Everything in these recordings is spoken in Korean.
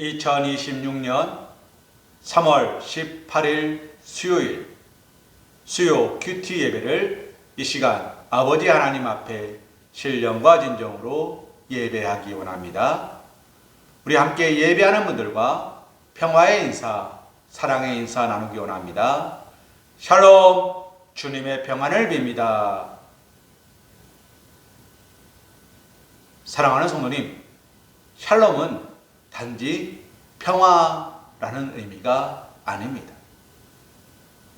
2026년 3월 18일 수요일 수요 큐티 예배를 이 시간 아버지 하나님 앞에 신령과 진정으로 예배하기 원합니다. 우리 함께 예배하는 분들과 평화의 인사, 사랑의 인사 나누기 원합니다. 샬롬, 주님의 평안을 빕니다. 사랑하는 성도님, 샬롬은 단지 평화라는 의미가 아닙니다.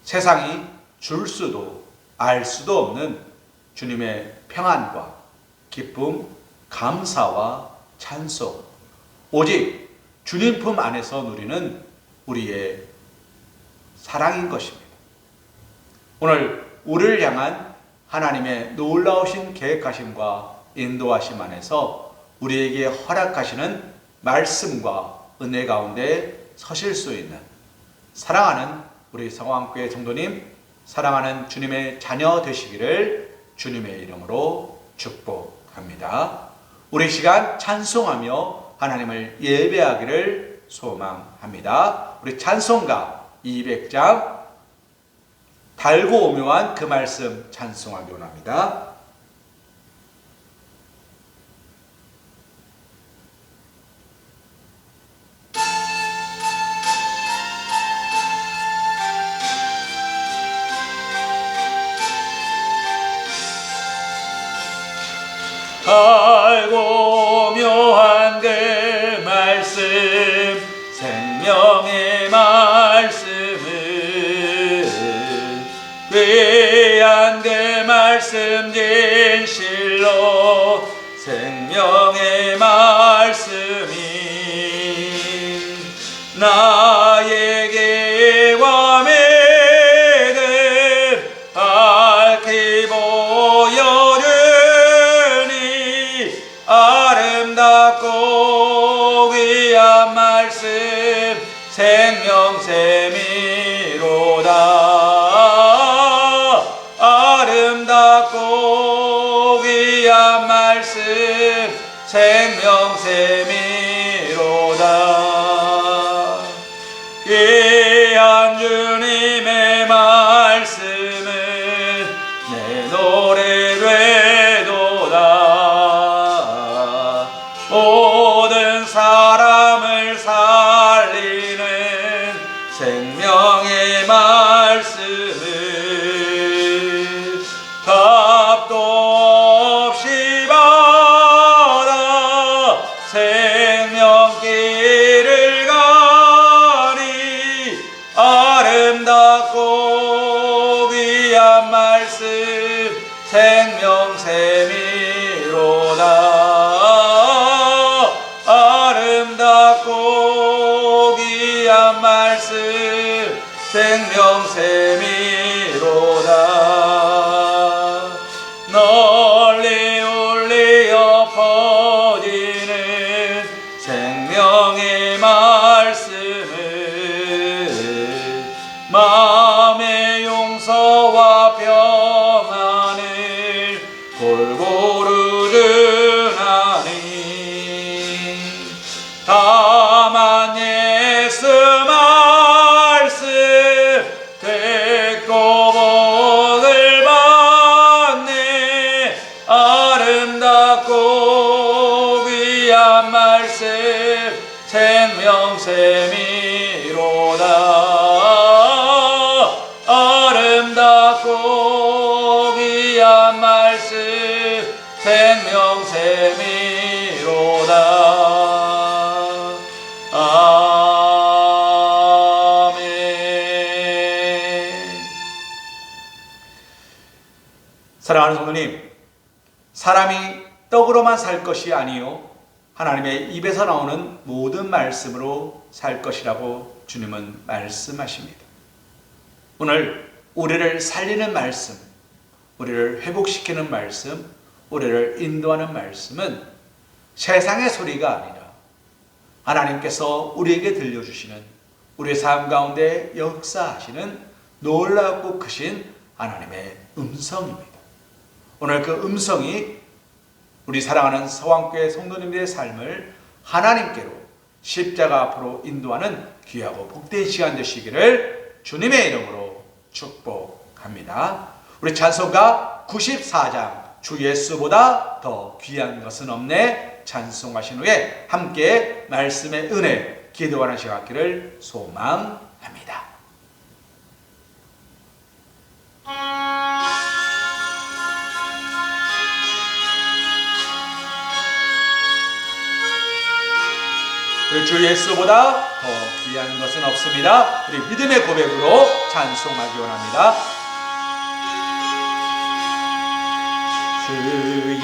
세상이 줄 수도 알 수도 없는 주님의 평안과 기쁨, 감사와 찬송, 오직 주님 품 안에서 누리는 우리의 사랑인 것입니다. 오늘 우리를 향한 하나님의 놀라우신 계획하심과 인도하심 안에서 우리에게 허락하시는 말씀과 은혜 가운데 서실 수 있는 사랑하는 우리 성황교회 성도님, 사랑하는 주님의 자녀 되시기를 주님의 이름으로 축복합니다. 우리 시간 찬송하며 하나님을 예배하기를 소망합니다. 우리 찬송가 200장 달고 오묘한 그 말씀 찬송하기 원합니다. 달고 묘한 그 말씀, 생명의 말씀은 귀한 그 말씀 진실로 생명의 말씀이 나에게 과메는 밝히 보여주니 아름답고 귀한 말씀 생명샘이로다. 아름답고 귀한 말씀 생명샘이로다. 귀한 주님의 말씀은 내 노래 되도다. 모든 사람을 살리는 생명의 말씀은 값도 없이 받아 생명길을 가니 아름답고 귀한 말씀 생명샘이로다. 아름답고 귀한 말씀 생명샘이로다. 널리 울리어 퍼지는 생명의 말씀은 마음의 용서와 평안을 골고루 전하니 다만 예수 말씀 듣고 복을 받네. 아름답고 귀한 말씀 생명샘이로다. 아름답고 귀한 말씀 생명샘이로다. 사랑하는 성도님, 사람이 떡으로만 살 것이 아니요 하나님의 입에서 나오는 모든 말씀으로 살 것이라고 주님은 말씀하십니다. 오늘 우리를 살리는 말씀, 우리를 회복시키는 말씀, 우리를 인도하는 말씀은 세상의 소리가 아니라 하나님께서 우리에게 들려주시는, 우리의 삶 가운데 역사하시는 놀랍고 크신 하나님의 음성입니다. 오늘 그 음성이 우리 사랑하는 서왕교회 성도님들의 삶을 하나님께로 십자가 앞으로 인도하는 귀하고 복된 시간 되시기를 주님의 이름으로 축복합니다. 우리 찬송가 94장 주 예수보다 더 귀한 것은 없네 찬송하신 후에 함께 말씀의 은혜 기도하는 시간 갖기를 소망합니다. 주 예수보다 더 귀한 것은 없습니다. 우리 믿음의 고백으로 찬송하기 원합니다. 주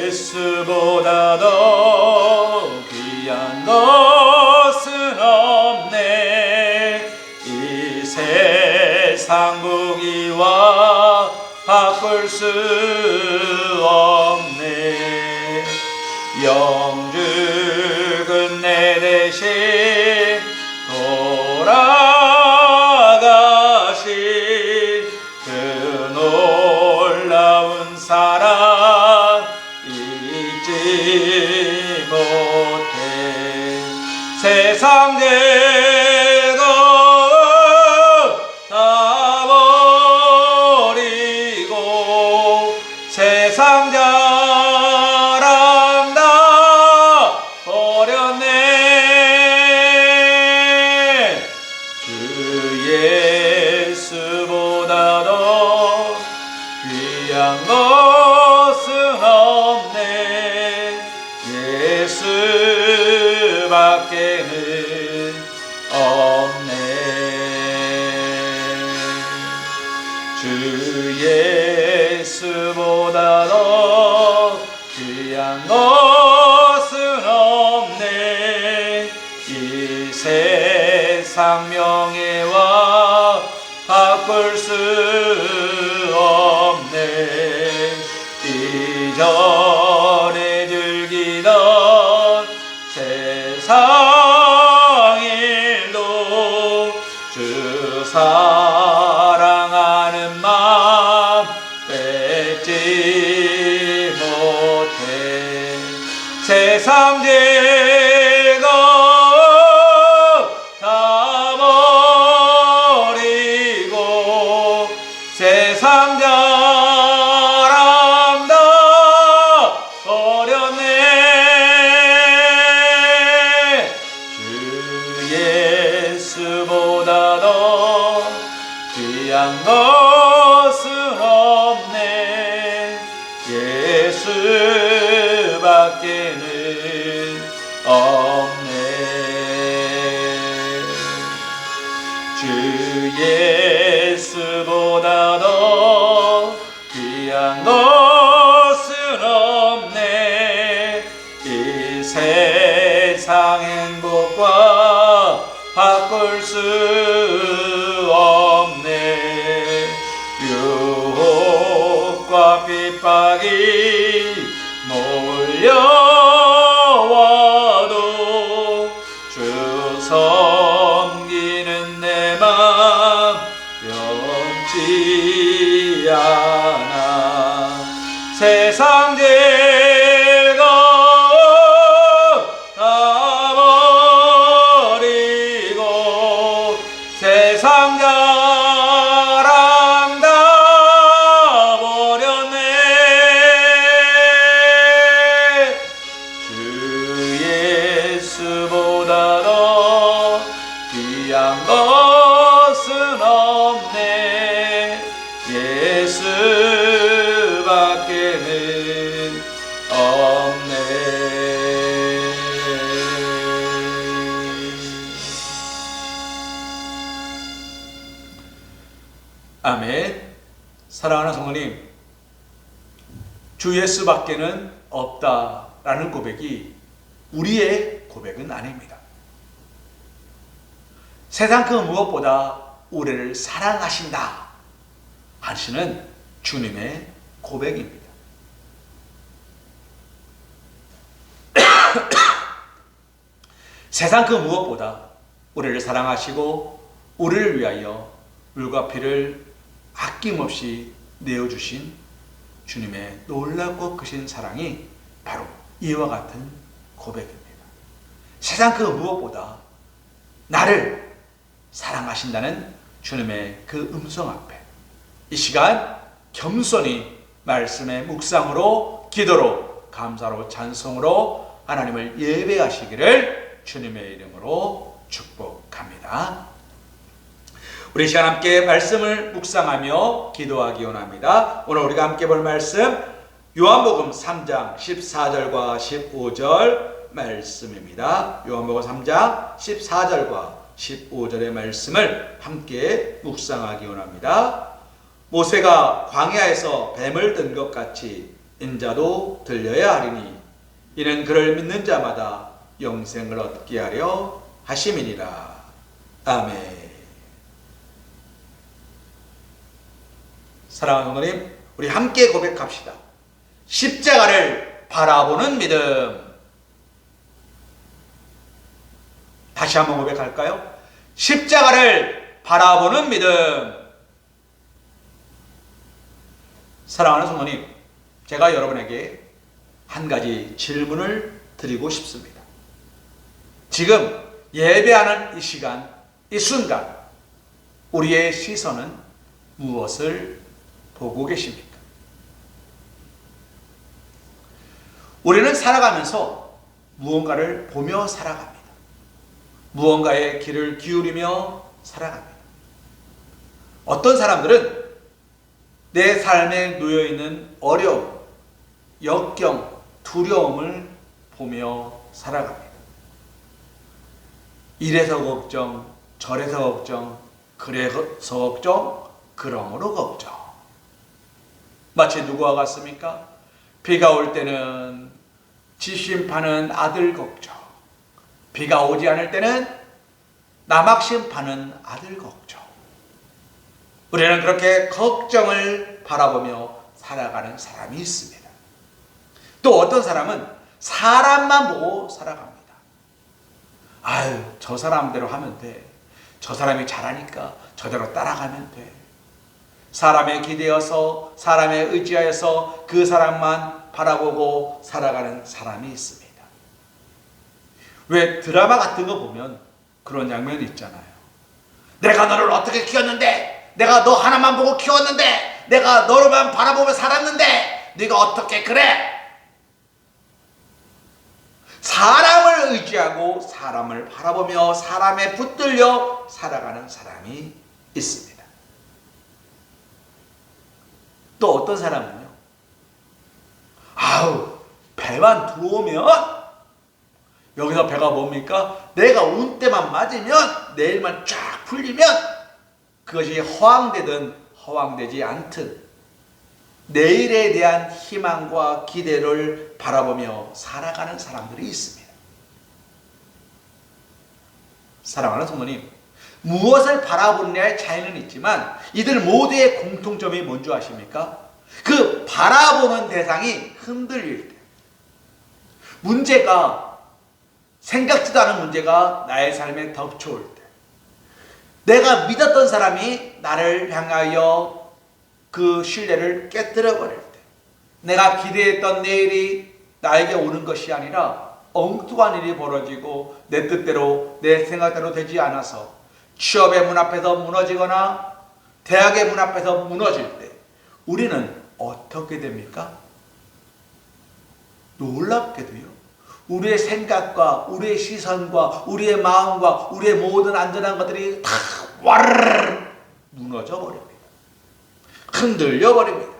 예수보다 더 귀한 것은 없네. 이 세상 무기와 바꿀 수 없네. 영주 끝내 대신 돌아가신 그 놀라운 사랑 잊지 못해. 세상 죄도 다 버리고 세상 자랑 다 버렸네. 주 예수보다 더 귀한 것은 없네. 예수밖에는 없네. 주 예수보다 더 귀한 것은 없네. 이 세상 명예와 바꿀 수 없네. 이전에 즐기던 세상 일도 주 사랑하는 마음 뺏지 못해. 세상 죄가 다 버리고 세상 자랑 다 버렸네. 주 예수보다 더 귀한 것은 없네. 예수밖에는 없네. 주 예수보다 더 귀한 것은 없네. 이 세상 행복과 바꿀 수 없네. 유혹과 핍박이 몰려와도 주 섬기는 내 맘 변치 않아. 세상 죄가 다 버리고 세상 자랑 다 버렸네. 주 예수보다 더 귀한 것은 없네. 예수밖에는 없네. 아멘. 사랑하는 성도님, 주 예수밖에는 없다라는 고백이 우리의 고백은 아닙니다. 세상 그 무엇보다 우리를 사랑하신다 하시는 주님의 고백입니다. 세상 그 무엇보다 우리를 사랑하시고 우리를 위하여 물과 피를 아낌없이 내어주신 주님의 놀랍고 크신 사랑이 바로 이와 같은 고백입니다. 세상 그 무엇보다 나를 사랑하신다는 주님의 그 음성 앞에 이 시간 겸손히 말씀의 묵상으로, 기도로, 감사로, 찬송으로 하나님을 예배하시기를 주님의 이름으로 축복합니다. 우리 시간 함께 말씀을 묵상하며 기도하기 원합니다. 오늘 우리가 함께 볼 말씀 요한복음 3장 14절과 15절 말씀입니다. 요한복음 3장 14절과 15절의 말씀을 함께 묵상하기 원합니다. 모세가 광야에서 뱀을 든 것 같이 인자도 들려야 하리니 이는 그를 믿는 자마다 영생을 얻게 하려 하심이니라. 아멘. 사랑하는 성도님, 우리 함께 고백합시다. 십자가를 바라보는 믿음. 다시 한번 고백할까요? 십자가를 바라보는 믿음. 사랑하는 성도님, 제가 여러분에게 한 가지 질문을 드리고 싶습니다. 지금 예배하는 이 시간, 이 순간 우리의 시선은 무엇을 보고 계십니까? 우리는 살아가면서 무언가를 보며 살아갑니다. 무언가의 귀를 기울이며 살아갑니다. 어떤 사람들은 내 삶에 놓여있는 어려움, 역경, 두려움을 보며 살아갑니다. 이래서 걱정, 저래서 걱정, 그래서 걱정, 그러므로 걱정. 마치 누구와 같습니까? 비가 올 때는 지심 파는 아들 걱정, 비가 오지 않을 때는 남학심 파는 아들 걱정. 우리는 그렇게 걱정을 바라보며 살아가는 사람이 있습니다. 또 어떤 사람은 사람만 보고 살아갑니다. 아유, 저 사람대로 하면 돼. 저 사람이 잘하니까 저대로 따라가면 돼. 사람에 기대어서, 사람에 의지하여서 그 사람만 바라보고 살아가는 사람이 있습니다. 왜 드라마 같은 거 보면 그런 장면이 있잖아요. 내가 너를 어떻게 키웠는데, 내가 너 하나만 보고 키웠는데, 내가 너를만 바라보며 살았는데 네가 어떻게 그래? 사람을 의지하고 사람을 바라보며 사람에 붙들려 살아가는 사람이 있습니다. 또 어떤 사람은요, 아우, 배만 들어오면, 여기서 배가 뭡니까? 내가 운 때만 맞으면, 내일만 쫙 풀리면 그것이 허황되든 허황되지 않든 내일에 대한 희망과 기대를 바라보며 살아가는 사람들이 있습니다. 사랑하는 성도님, 무엇을 바라보느냐의 차이는 있지만 이들 모두의 공통점이 뭔지 아십니까? 그 바라보는 대상이 흔들릴 때, 문제가, 생각지도 않은 문제가 나의 삶에 덮쳐올 때, 내가 믿었던 사람이 나를 향하여 그 신뢰를 깨뜨려 버릴 때, 내가 기대했던 내일이 나에게 오는 것이 아니라 엉뚱한 일이 벌어지고 내 뜻대로, 내 생각대로 되지 않아서 취업의 문 앞에서 무너지거나 대학의 문 앞에서 무너질 때 우리는 어떻게 됩니까? 놀랍게도요, 우리의 생각과 우리의 시선과 우리의 마음과 우리의 모든 안전한 것들이 다 와르르 무너져 버립니다. 흔들려 버립니다.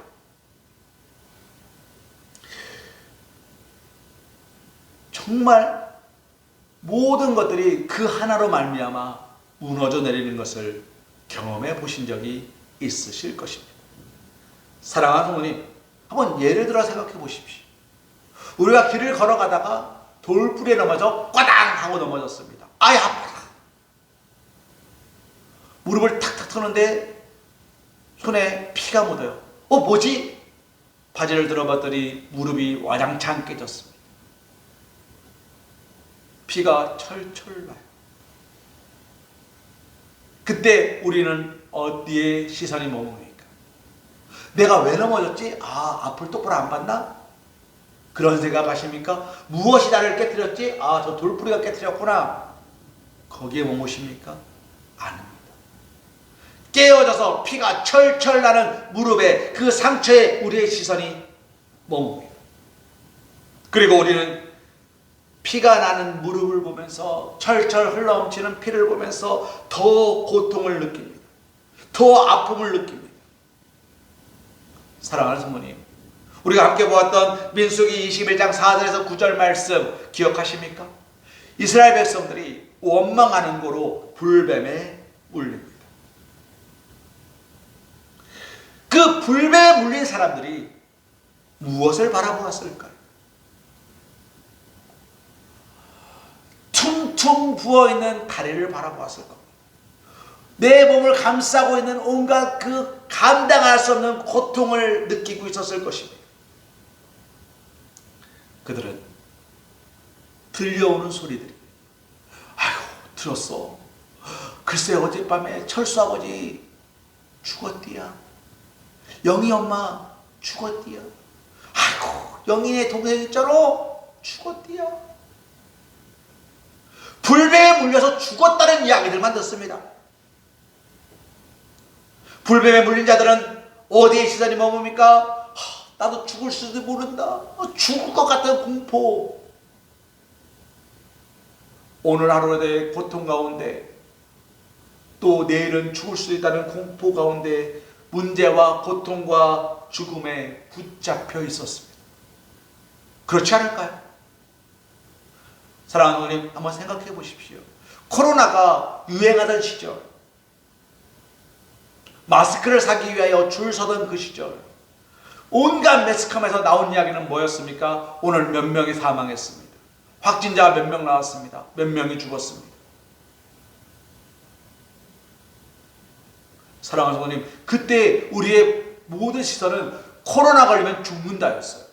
정말 모든 것들이 그 하나로 말미암아 무너져 내리는 것을 경험해 보신 적이 있으실 것입니다. 사랑하는 성도님, 한번 예를 들어 생각해 보십시오. 우리가 길을 걸어가다가 돌부리에 넘어져 꽈당 하고 넘어졌습니다. 아이, 아파라. 무릎을 탁탁 터는데 손에 피가 묻어요. 뭐지? 바지를 들어봤더니 무릎이 와장창 깨졌습니다. 피가 철철 나요. 그때 우리는 어디에 시선이 머뭅니까? 내가 왜 넘어졌지? 앞을 똑바로 안 봤나? 그런 생각하십니까? 무엇이 나를 깨뜨렸지? 아, 저 돌뿌리가 깨뜨렸구나. 거기에 머무십니까? 아닙니다. 깨어져서 피가 철철 나는 무릎에, 그 상처에 우리의 시선이 머뭅니다. 그리고 우리는 피가 나는 무릎을 보면서, 철철 흘러넘치는 피를 보면서 더 고통을 느낍니다. 더 아픔을 느낍니다. 사랑하는 성모님, 우리가 함께 보았던 민수기 21장 4절에서 9절 말씀 기억하십니까? 이스라엘 백성들이 원망하는 고로 불뱀에 물립니다. 그 불뱀에 물린 사람들이 무엇을 바라보았을까요? 퉁퉁 부어있는 다리를 바라보았을 겁니다. 내 몸을 감싸고 있는 온갖 그 감당할 수 없는 고통을 느끼고 있었을 것입니다. 그들은 들려오는 소리들이, 아유, 들었어. 글쎄, 어젯밤에 철수 아버지 죽었디야. 영희 엄마 죽었디야. 아이고, 영희네 동생 있잖아. 죽었디야. 불뱀에 물려서 죽었다는 이야기들만 듣습니다. 불뱀에 물린 자들은 어디에 시선이 머뭅니까? 나도 죽을 수도 모른다. 죽을 것 같은 공포. 오늘 하루의 고통 가운데, 또 내일은 죽을 수도 있다는 공포 가운데 문제와 고통과 죽음에 붙잡혀 있었습니다. 그렇지 않을까요? 사랑하는 어머님, 한번 생각해 보십시오. 코로나가 유행하던 시절, 마스크를 사기 위하여 줄 서던 그 시절, 온갖 매스컴에서 나온 이야기는 뭐였습니까? 오늘 몇 명이 사망했습니다. 확진자가 몇 명 나왔습니다. 몇 명이 죽었습니다. 사랑하는 성도님, 그때 우리의 모든 시선은 코로나 걸리면 죽는다였어요.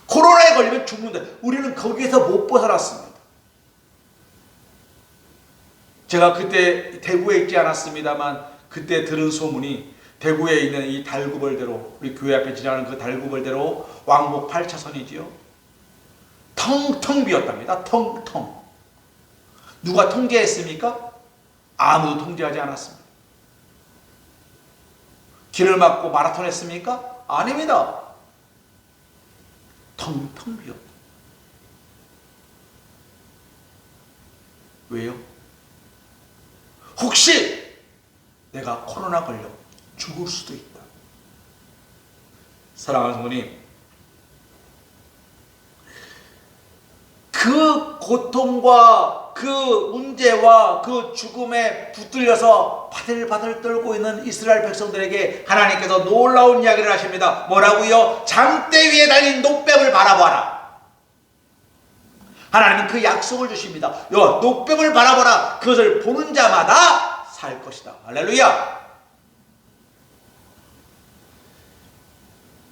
코로나에 걸리면 죽는다. 우리는 거기에서 못 벗어났습니다. 제가 그때 대구에 있지 않았습니다만, 그때 들은 소문이 대구에 있는 이 달구벌대로, 우리 교회 앞에 지나가는 그 달구벌대로 왕복 8차선이지요. 텅텅 비었답니다. 텅텅. 누가 통제했습니까? 아무도 통제하지 않았습니다. 길을 막고 마라톤 했습니까? 아닙니다. 텅텅 비었다. 왜요? 혹시 내가 코로나 걸려 죽을 수도 있다. 사랑하는 성도님, 그 고통과 그 문제와 그 죽음에 붙들려서 바들바들 떨고 있는 이스라엘 백성들에게 하나님께서 놀라운 이야기를 하십니다. 뭐라고요? 장대 위에 달린 녹뱀을 바라봐라. 하나님은 그 약속을 주십니다. 요 녹뱀을 바라보라. 그것을 보는 자마다 살 것이다. 할렐루야.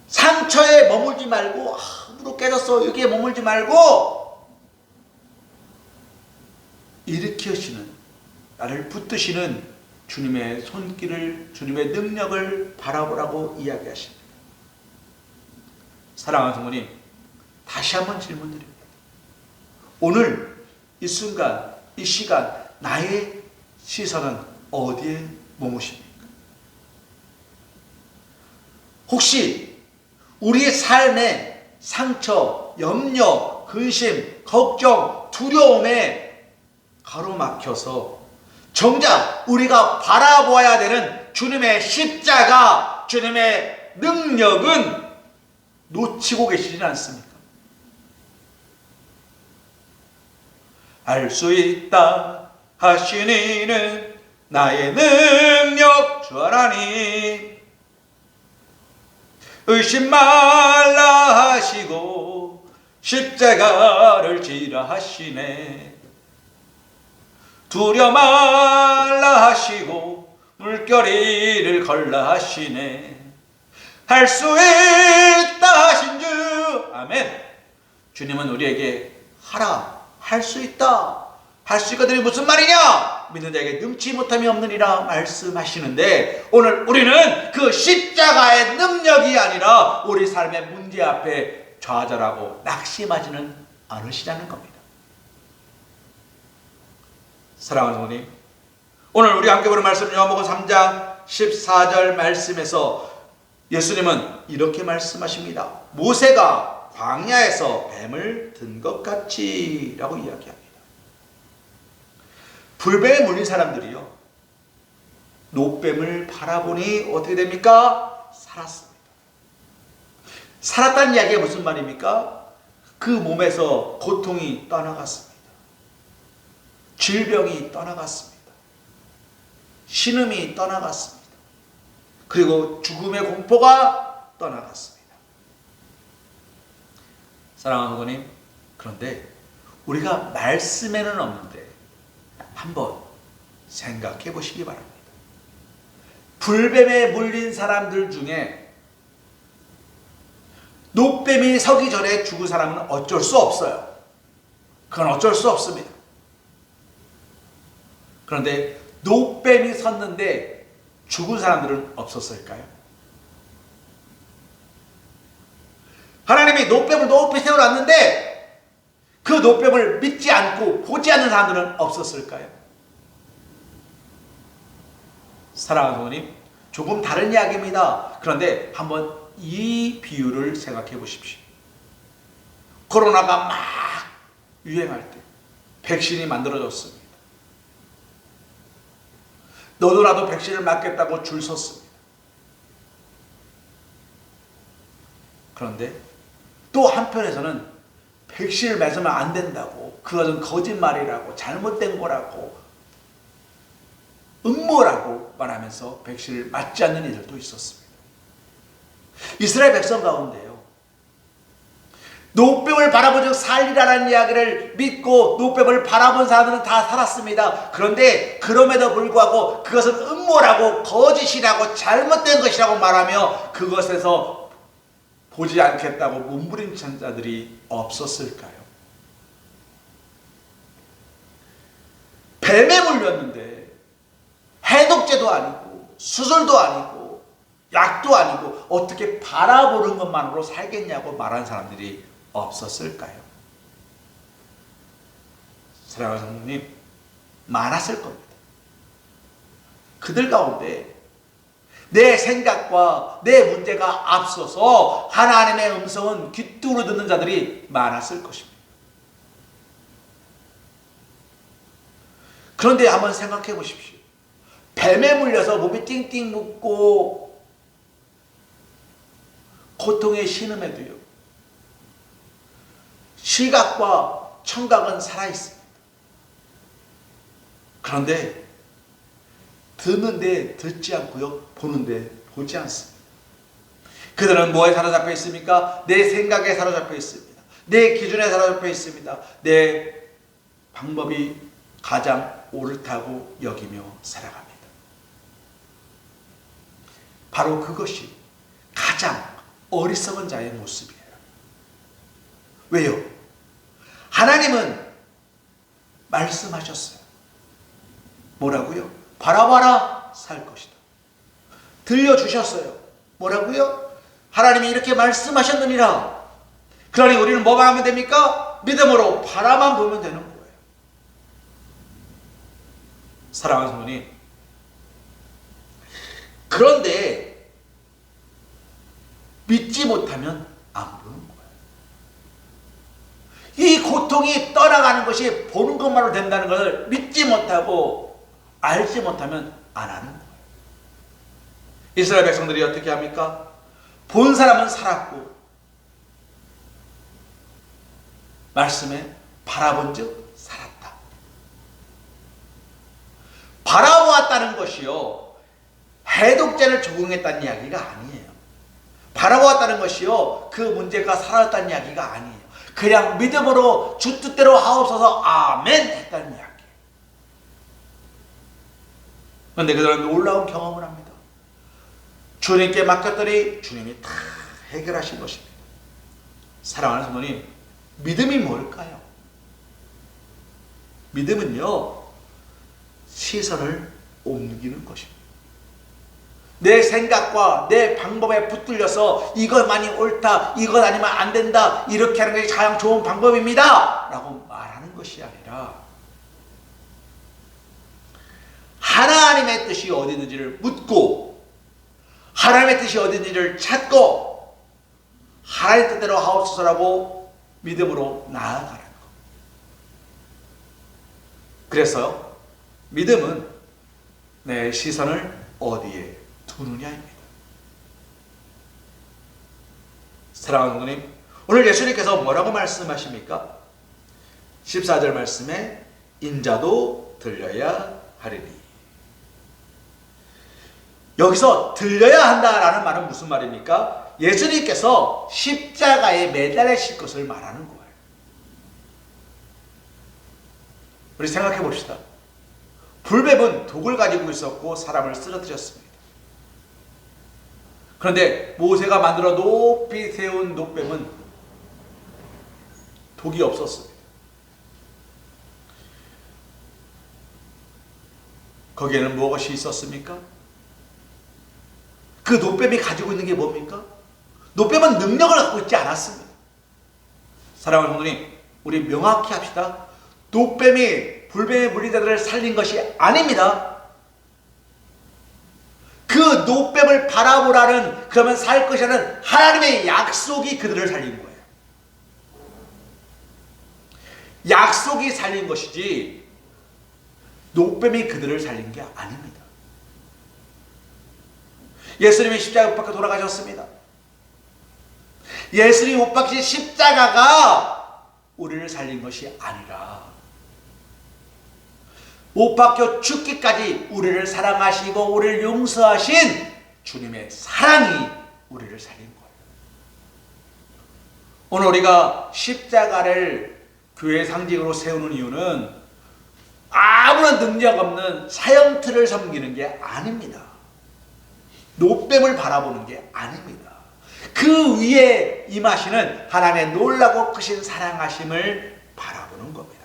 상처에 머물지 말고, 무릎 깨졌어, 여기에 머물지 말고, 일으키시는, 나를 붙드시는 주님의 손길을, 주님의 능력을 바라보라고 이야기하십니다. 사랑하는 성도님, 다시 한번 질문드립니다. 오늘 이 순간, 이 시간, 나의 시선은 어디에 머무십니까? 혹시 우리의 삶에 상처, 염려, 근심, 걱정, 두려움에 가로막혀서 정작 우리가 바라보아야 되는 주님의 십자가, 주님의 능력은 놓치고 계시지 않습니까? 알 수 있다 하시니는 나의 능력 주 하나님, 의심 말라 하시고 십자가를 지라 하시네. 두려 말라 하시고 물결이를 걸라 하시네. 할 수 있다 하신 주. 아멘. 주님은 우리에게 하라, 할 수 있다, 할 수 있거든요. 무슨 말이냐? 믿는 자에게 능치 못함이 없느니라 말씀하시는데, 오늘 우리는 그 십자가의 능력이 아니라 우리 삶의 문제 앞에 좌절하고 낙심하지는 않으시자는 겁니다. 사랑하는 성도님, 오늘 우리 함께 보는 말씀 요한복음 3장 14절 말씀에서 예수님은 이렇게 말씀하십니다. 모세가 광야에서 뱀을 든 것 같이 라고 이야기합니다. 불뱀에 물린 사람들이요, 노뱀을 바라보니 어떻게 됩니까? 살았습니다. 살았다는 이야기가 무슨 말입니까? 그 몸에서 고통이 떠나갔습니다. 질병이 떠나갔습니다. 신음이 떠나갔습니다. 그리고 죽음의 공포가 떠나갔습니다. 사랑하는 성도님, 그런데 우리가 말씀에는 없는데 한번 생각해 보시기 바랍니다. 불뱀에 물린 사람들 중에 노뱀이 서기 전에 죽은 사람은 어쩔 수 없어요. 그건 어쩔 수 없습니다. 그런데 노뱀이 섰는데 죽은 사람들은 없었을까요? 하나님이 노뱀을 높이 세워놨는데 그 노뱀을 믿지 않고 보지 않는 사람들은 없었을까요? 사랑하는 성도님, 조금 다른 이야기입니다. 그런데 한번 이 비유를 생각해 보십시오. 코로나가 막 유행할 때 백신이 만들어졌습니다. 너도 나도 백신을 맞겠다고 줄 섰습니다. 그런데 또 한편에서는 백신을 맞으면 안 된다고, 그것은 거짓말이라고, 잘못된 거라고, 음모라고 말하면서 백신을 맞지 않는 이들도 있었습니다. 이스라엘 백성 가운데요, 노뱀을 바라보며 살리라는 이야기를 믿고 노뱀을 바라본 사람들은 다 살았습니다. 그런데 그럼에도 불구하고 그것은 음모라고, 거짓이라고, 잘못된 것이라고 말하며 그것에서 보지 않겠다고 몸부림친 자들이 없었을까요? 뱀에 물렸는데 해독제도 아니고 수술도 아니고 약도 아니고 어떻게 바라보는 것만으로 살겠냐고 말한 사람들이 없었을까요? 사랑하는 성도님, 많았을 겁니다. 그들 가운데 내 생각과 내 문제가 앞서서 하나님의 음성은 귀뚱으로 듣는 자들이 많았을 것입니다. 그런데 한번 생각해 보십시오. 뱀에 물려서 몸이 띵띵 붓고 고통의 신음에도요, 시각과 청각은 살아있습니다. 그런데 듣는데 듣지 않고요, 보는데 보지 않습니다. 그들은 뭐에 사로잡혀 있습니까? 내 생각에 사로잡혀 있습니다. 내 기준에 사로잡혀 있습니다. 내 방법이 가장 옳다고 여기며 살아갑니다. 바로 그것이 가장 어리석은 자의 모습이에요. 왜요? 하나님은 말씀하셨어요. 뭐라고요? 바라봐라, 살 것이다. 들려주셨어요. 뭐라고요? 하나님이 이렇게 말씀하셨느니라. 그러니 우리는 뭐만 하면 됩니까? 믿음으로 바라만 보면 되는 거예요. 사랑하는 성도님, 그런데 믿지 못하면 안 보는 거예요. 이 고통이 떠나가는 것이 보는 것만으로 된다는 것을 믿지 못하고 알지 못하면 안 하는 거예요. 이스라엘 백성들이 어떻게 합니까? 본 사람은 살았고 말씀에 바라본 즉 살았다. 바라보았다는 것이요, 해독제를 적용했다는 이야기가 아니에요. 바라보았다는 것이요, 그 문제가 사라졌다는 이야기가 아니에요. 그냥 믿음으로 주 뜻대로 하옵소서 아멘 했다는 이야기. 그런데 그들은 놀라운 경험을 합니다. 주님께 맡겼더니 주님이 다 해결하신 것입니다. 사랑하는 성도님, 믿음이 뭘까요? 믿음은요, 시선을 옮기는 것입니다. 내 생각과 내 방법에 붙들려서 이것만이 옳다, 이것 아니면 안 된다, 이렇게 하는 것이 가장 좋은 방법입니다 라고 말하는 것이 아니라 하나님의 뜻이 어디 있는지를 묻고 하나님의 뜻이 어디 있는지를 찾고 하나님의 뜻대로 하옵소서라고 믿음으로 나아가는 것. 그래서 믿음은 내 시선을 어디에 두느냐입니다. 사랑하는 성도님, 오늘 예수님께서 뭐라고 말씀하십니까? 14절 말씀에 인자도 들려야 하리니. 여기서 들려야 한다라는 말은 무슨 말입니까? 예수님께서 십자가에 매달리실 것을 말하는 거예요. 우리 생각해 봅시다. 불뱀은 독을 가지고 있었고 사람을 쓰러뜨렸습니다. 그런데 모세가 만들어 높이 세운 놋뱀은 독이 없었습니다. 거기에는 무엇이 있었습니까? 그 놋뱀이 가지고 있는 게 뭡니까? 놋뱀은 능력을 갖고 있지 않았습니다. 사랑하는 성도님, 우리 명확히 합시다. 놋뱀이 불뱀의 물리자들을 살린 것이 아닙니다. 그 놋뱀을 바라보라는, 그러면 살 것이라는 하나님의 약속이 그들을 살린 거예요. 약속이 살린 것이지 놋뱀이 그들을 살린 게 아닙니다. 예수님이 십자가에 못 박혀 돌아가셨습니다. 예수님이 못 박힌 십자가가 우리를 살린 것이 아니라 못 박혀 죽기까지 우리를 사랑하시고 우리를 용서하신 주님의 사랑이 우리를 살린 거예요. 오늘 우리가 십자가를 교회의 상징으로 세우는 이유는 아무런 능력 없는 사형틀을 섬기는 게 아닙니다. 놋뱀을 바라보는 게 아닙니다. 그 위에 임하시는 하나님의 놀라고 크신 사랑하심을 바라보는 겁니다.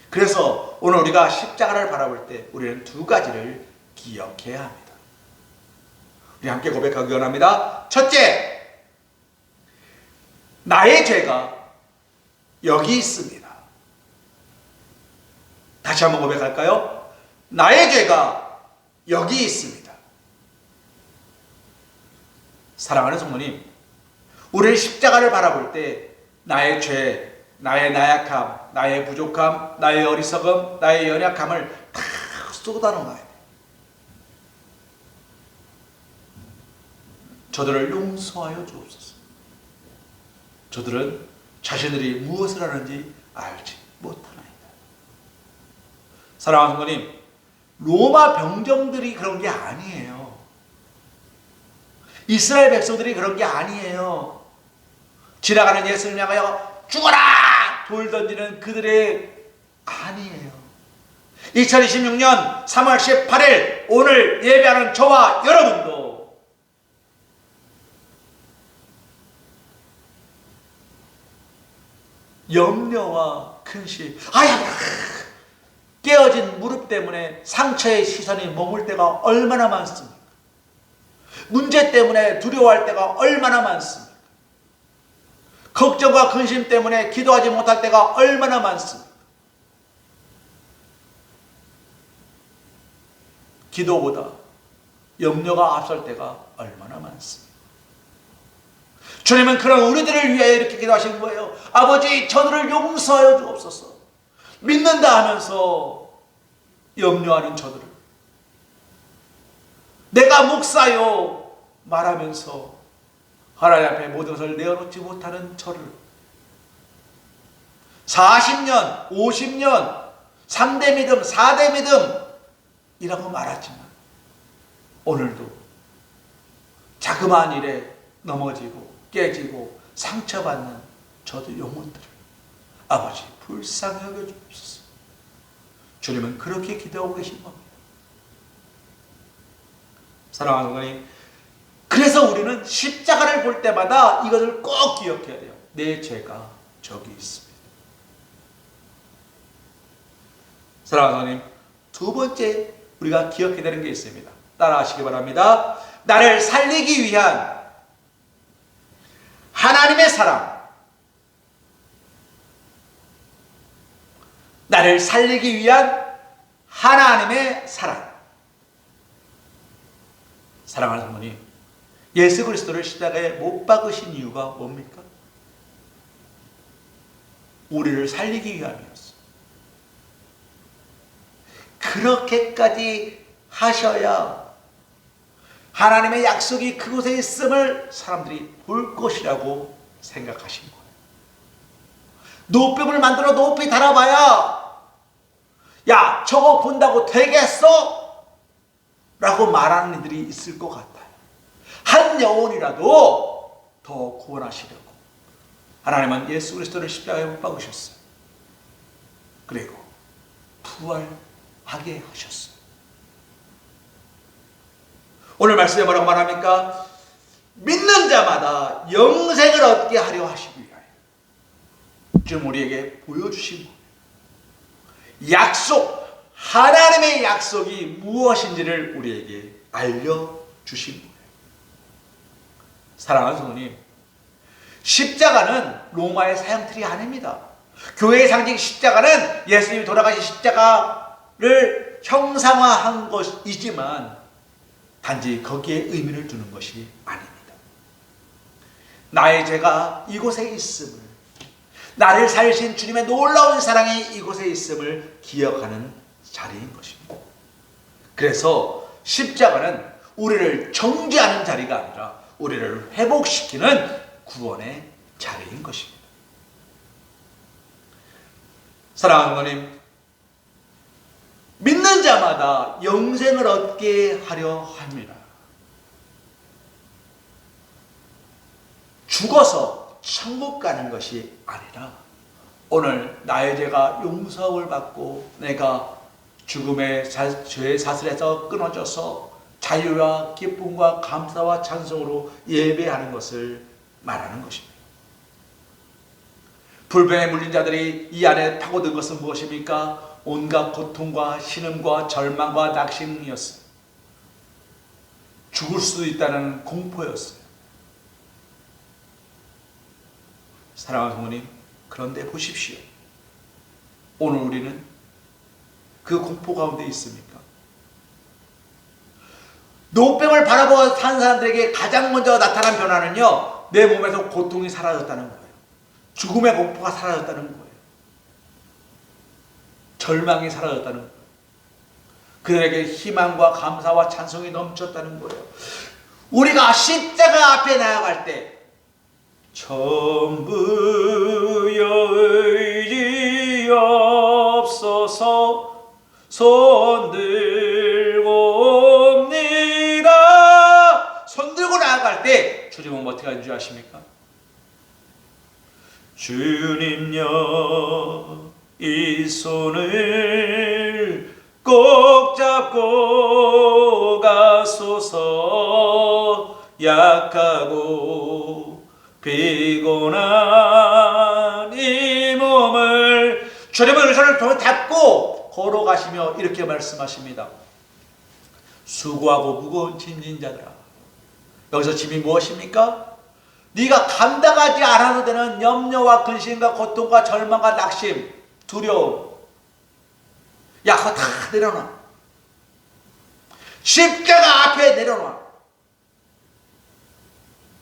그래서 오늘 우리가 십자가를 바라볼 때 우리는 두 가지를 기억해야 합니다. 우리 함께 고백하기 원합니다. 첫째, 나의 죄가 여기 있습니다. 다시 한번 고백할까요? 나의 죄가 여기 있습니다. 사랑하는 성도님, 우리는 십자가를 바라볼 때 나의 죄, 나의 나약함, 나의 부족함, 나의 어리석음, 나의 연약함을 다 쏟아놓아야 돼요. 저들을 용서하여 주옵소서. 저들은 자신들이 무엇을 하는지 알지 못하나이다. 사랑하는 성도님, 로마 병정들이 그런 게 아니에요. 이스라엘 백성들이 그런 게 아니에요. 지나가는 예수를 향하여 죽어라! 돌 던지는 그들의 아니에요. 2026년 3월 18일 오늘 예배하는 저와 여러분도 염려와 근심, 깨어진 무릎 때문에 상처의 시선이 머물 때가 얼마나 많습니까? 문제 때문에 두려워할 때가 얼마나 많습니까? 걱정과 근심 때문에 기도하지 못할 때가 얼마나 많습니까? 기도보다 염려가 앞설 때가 얼마나 많습니까? 주님은 그런 우리들을 위해 이렇게 기도하신 거예요. 아버지, 저들을 용서하여 주옵소서. 믿는다 하면서 염려하는 저들을, 내가 목사요 말하면서 하나님 앞에 모든 것을 내어놓지 못하는 저를 40년, 50년 3대 믿음, 4대 믿음이라고 말하지만 오늘도 자그마한 일에 넘어지고 깨지고 상처받는 저들 영혼들을 아버지 불쌍히 여겨주옵소서. 주님은 그렇게 기도하고 계신 겁니다. 사랑하는 어머니, 그래서 우리는 십자가를 볼 때마다 이것을 꼭 기억해야 돼요. 내 죄가 저기 있습니다. 사랑하는 어머니, 두 번째 우리가 기억해야 되는 게 있습니다. 따라하시기 바랍니다. 나를 살리기 위한 하나님의 사랑. 나를 살리기 위한 하나님의 사랑. 사랑하는 성도님, 예수 그리스도를 십자가에 못 박으신 이유가 뭡니까? 우리를 살리기 위함이었어. 그렇게까지 하셔야 하나님의 약속이 그곳에 있음을 사람들이 볼 것이라고 생각하신 거예요. 노뱀을 만들어 높이 달아봐야 야 저거 본다고 되겠어? 라고 말하는 이들이 있을 것 같아요. 한 영혼이라도 더 구원하시려고 하나님은 예수 그리스도를 십자가에 못 박으셨어요. 그리고 부활하게 하셨어요. 오늘 말씀에 뭐라고 말합니까? 믿는 자마다 영생을 얻게 하려 하시기 위하여 지금 우리에게 보여주신 약속, 하나님의 약속이 무엇인지를 우리에게 알려주신 거예요. 사랑하는 성도님, 십자가는 로마의 사형틀이 아닙니다. 교회의 상징 십자가는 예수님이 돌아가신 십자가를 형상화한 것이지만 단지 거기에 의미를 두는 것이 아닙니다. 나의 죄가 이곳에 있음을, 나를 살리신 주님의 놀라운 사랑이 이곳에 있음을 기억하는 자리인 것입니다. 그래서 십자가는 우리를 정죄하는 자리가 아니라 우리를 회복시키는 구원의 자리인 것입니다. 사랑하는 하나님, 믿는 자마다 영생을 얻게 하려 합니다. 죽어서 천국 가는 것이 아니라 오늘 나의 죄가 용서를 받고 내가 죽음의 죄의 사슬에서 끊어져서 자유와 기쁨과 감사와 찬송으로 예배하는 것을 말하는 것입니다. 불병에 물린 자들이 이 안에 파고든 것은 무엇입니까? 온갖 고통과 신음과 절망과 낙심이었어요. 죽을 수도 있다는 공포였어요. 사랑하는 성도님, 그런데 보십시오. 오늘 우리는 그 공포 가운데 있습니까? 노병을 바라보고 산 사람들에게 가장 먼저 나타난 변화는요, 내 몸에서 고통이 사라졌다는 거예요. 죽음의 공포가 사라졌다는 거예요. 절망이 사라졌다는 거예요. 그들에게 희망과 감사와 찬송이 넘쳤다는 거예요. 우리가 십자가 앞에 나아갈 때 전부여 의지 없어서 손들고 옵니다. 손들고 나아갈 때 주님은 어떻게 하는 줄 아십니까? 주님여 이 손을 꼭 잡고 가소서. 약하고 피곤한 이 몸을 주님의 의손을 잡고 걸어가시며 이렇게 말씀하십니다. 수고하고 무거운 짐진 자들아. 여기서 짐이 무엇입니까? 네가 감당하지 않아도 되는 염려와 근심과 고통과 절망과 낙심, 두려움. 야, 그거 다 내려놔. 십자가 앞에 내려놔.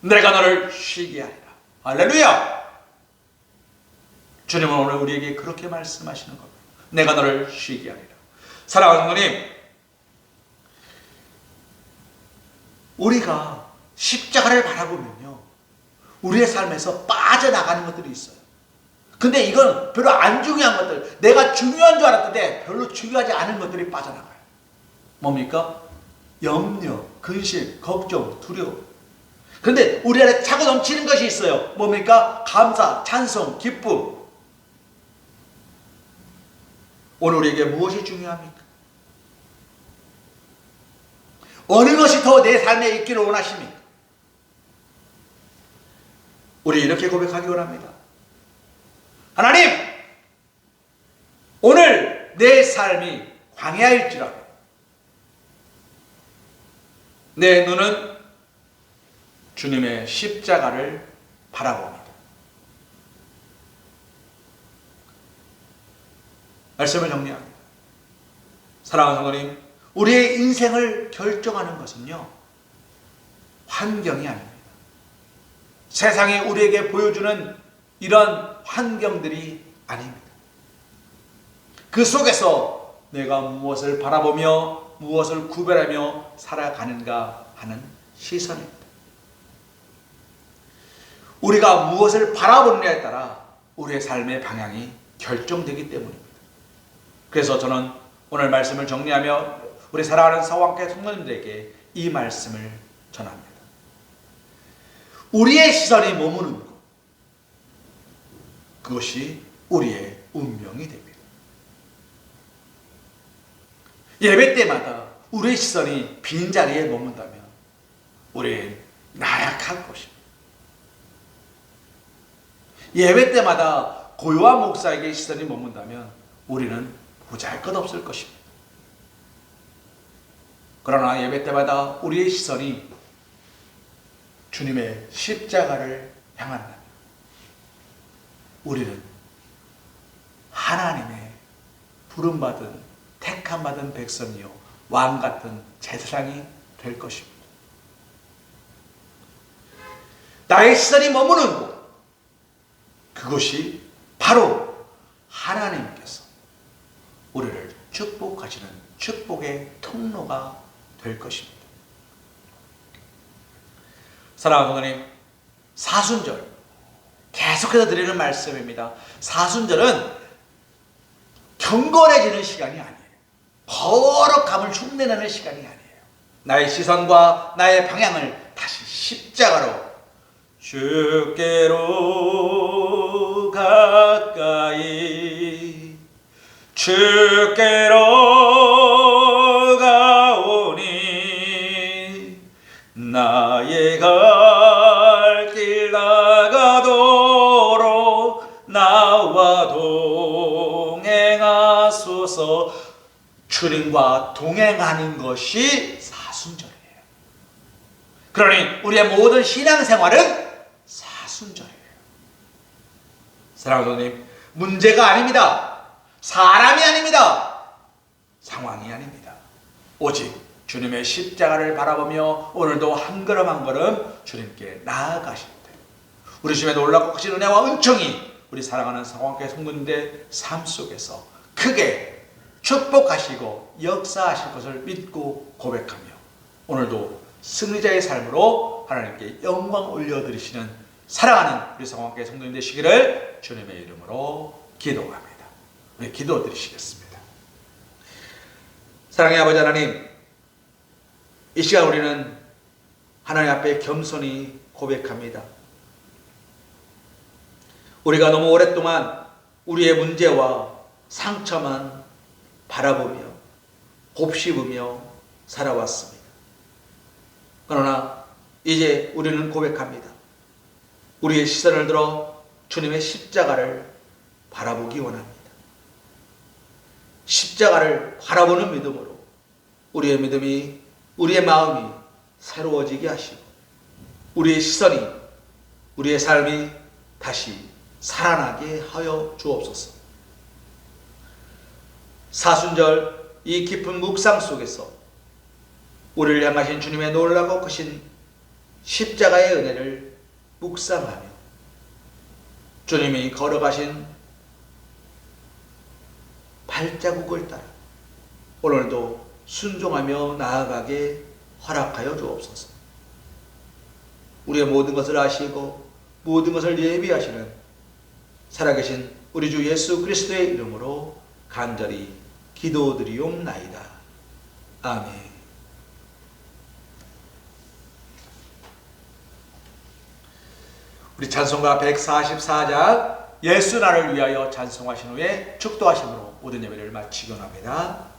내가 너를 쉬게 하리라. 할렐루야. 주님은 오늘 우리에게 그렇게 말씀하시는 겁니다. 내가 너를 쉬게 하리라. 사랑하는 성도님, 우리가 십자가를 바라보면요, 우리의 삶에서 빠져나가는 것들이 있어요. 근데 이건 별로 안 중요한 것들, 내가 중요한 줄 알았는데 별로 중요하지 않은 것들이 빠져나가요. 뭡니까? 염려, 근심, 걱정, 두려움. 그런데 우리 안에 차고 넘치는 것이 있어요. 뭡니까? 감사, 찬송, 기쁨. 오늘 우리에게 무엇이 중요합니까? 어느 것이 더 내 삶에 있기를 원하십니까? 우리 이렇게 고백하기 원합니다. 하나님, 오늘 내 삶이 광야일지라도 내 눈은 주님의 십자가를 바라봅니다. 말씀을 정리합니다. 사랑하는 성도님, 우리의 인생을 결정하는 것은요, 환경이 아닙니다. 세상이 우리에게 보여주는 이런 환경들이 아닙니다. 그 속에서 내가 무엇을 바라보며 무엇을 구별하며 살아가는가 하는 시선입니다. 우리가 무엇을 바라보느냐에 따라 우리의 삶의 방향이 결정되기 때문입니다. 그래서 저는 오늘 말씀을 정리하며 우리 사랑하는 사랑교회 성도님들에게 이 말씀을 전합니다. 우리의 시선이 머무는 것, 그것이 우리의 운명이 됩니다. 예배 때마다 우리의 시선이 빈자리에 머문다면 우리는 나약할 것입니다. 예배 때마다 고요한 목사에게 시선이 머문다면 우리는 보잘것없을 것입니다. 그러나 예배 때마다 우리의 시선이 주님의 십자가를 향한다면 우리는 하나님의 부름받은 택함받은 백성이요 왕같은 제사장이 될 것입니다. 나의 시선이 머무는 곳, 그것이 바로 하나님께서 우리를 축복하시는 축복의 통로가 될 것입니다. 사랑하는 성도님, 사순절 계속해서 드리는 말씀입니다. 사순절은 경건해지는 시간이 아니에요. 거룩함을 흉내내는 시간이 아니에요. 나의 시선과 나의 방향을 다시 십자가로, 주께로 가까이 주께로 가오니 나의 갈 길 나가도록 나와 동행하소서. 주님과 동행하는 것이 사순절이에요. 그러니 우리의 모든 신앙생활은 사순절이에요. 사랑하는 성도님, 문제가 아닙니다. 사람이 아닙니다. 상황이 아닙니다. 오직 주님의 십자가를 바라보며 오늘도 한 걸음 한 걸음 주님께 나아가실 때 우리 주님의 놀랍고 크신 은혜와 은총이 우리 사랑하는 사랑교회 성도님들의 삶 속에서 크게 축복하시고 역사하실 것을 믿고 고백하며 오늘도 승리자의 삶으로 하나님께 영광 올려드리시는 사랑하는 우리 사랑교회 성도님 되시기를 주님의 이름으로 기도합니다. 우리 기도 드리시겠습니다. 사랑의 아버지 하나님, 이 시간 우리는 하나님 앞에 겸손히 고백합니다. 우리가 너무 오랫동안 우리의 문제와 상처만 바라보며 곱씹으며 살아왔습니다. 그러나 이제 우리는 고백합니다. 우리의 시선을 들어 주님의 십자가를 바라보기 원합니다. 십자가를 바라보는 믿음으로 우리의 믿음이, 우리의 마음이 새로워지게 하시고 우리의 시선이, 우리의 삶이 다시 살아나게 하여 주옵소서. 사순절 이 깊은 묵상 속에서 우리를 향하신 주님의 놀라고 크신 십자가의 은혜를 묵상하며 주님이 걸어가신 발자국을 따라 오늘도 순종하며 나아가게 허락하여 주옵소서. 우리의 모든 것을 아시고 모든 것을 예비하시는 살아계신 우리 주 예수 그리스도의 이름으로 간절히 기도드리옵나이다. 아멘. 우리 찬송가 144장 예수 나를 위하여 찬송하신 후에 축도하심으로 모든 예배를 마치곤 합니다.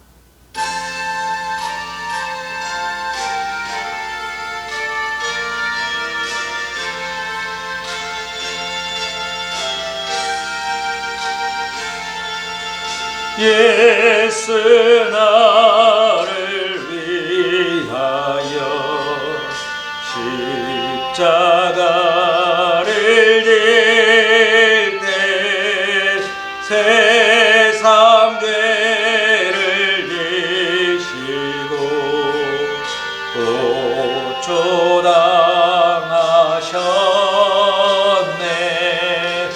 예수 나를 위하여 십자가를 질 때 세상 죄를 지시고 고초당하셨네.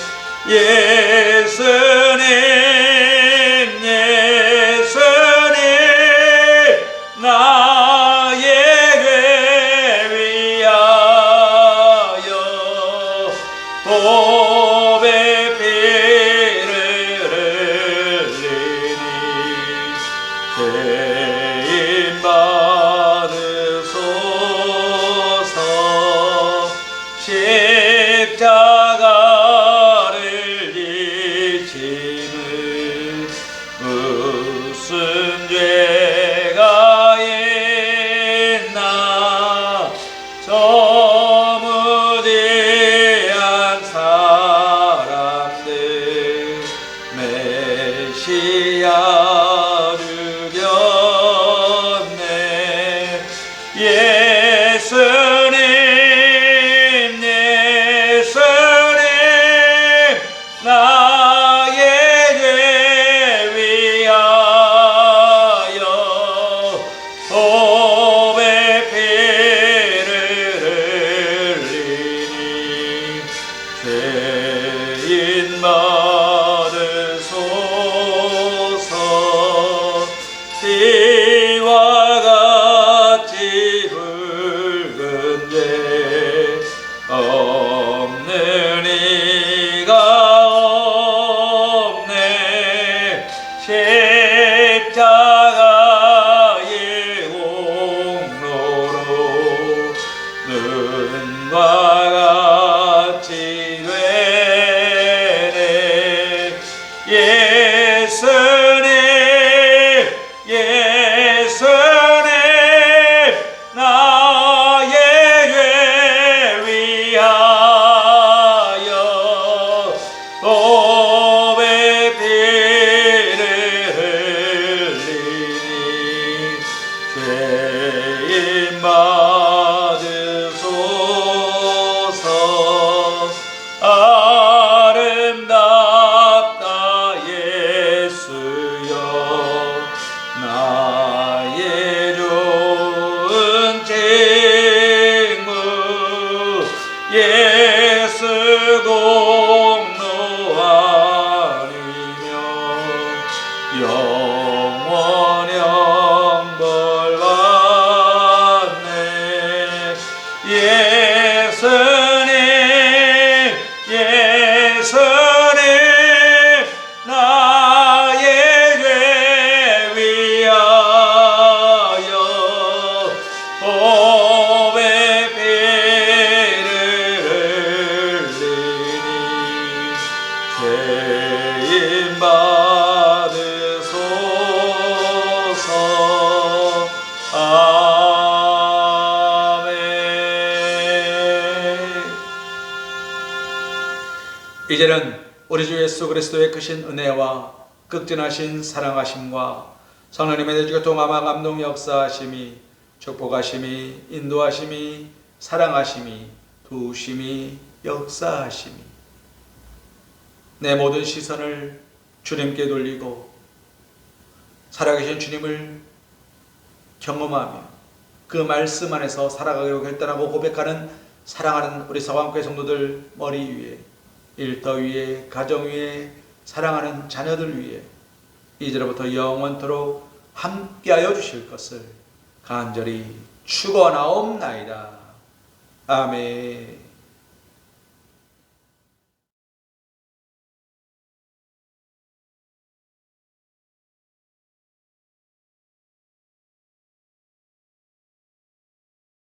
예수님 나의 죄 위하여 보배 피를 흘리니 죄인 받으소서. 십자가를 지시는 무슨 죄가 있나. 저 무지한 사람들 메시아 죽였네. 예수님 나의 죄 위하여 보배 피를 흘리니 죄인 받으소서. 비와 같이 붉은 죄 없는 이가 없네. 십자가의 공로로 눈과 같이 되네. 예수님 나의 죄 위하여 보배 피를 흘리니 죄인 받으소서. 아름답다 예수여 나의 좋은 친구. 예수 공로 아니면 영원형 벌 받네. 예수님 나의 죄 위하여 보배 피를 흘리니 죄인 받으소서. 아멘. 이제는 우리 주 예수 그리스도의 크신 은혜와 극진하신 사랑하심과 성령님의 내주가 동함과 감동 역사하심이 축복하심이 인도하심이 사랑하심이 도우심이 역사하심이 내 모든 시선을 주님께 돌리고 살아계신 주님을 경험하며 그 말씀 안에서 살아가기로 결단하고 고백하는 사랑하는 우리 서강교회 성도들 머리 위에, 일터 위에, 가정 위에, 사랑하는 자녀들 위에 이제로부터 영원토록 함께하여 주실 것을 간절히 축원하옵나이다. 아멘.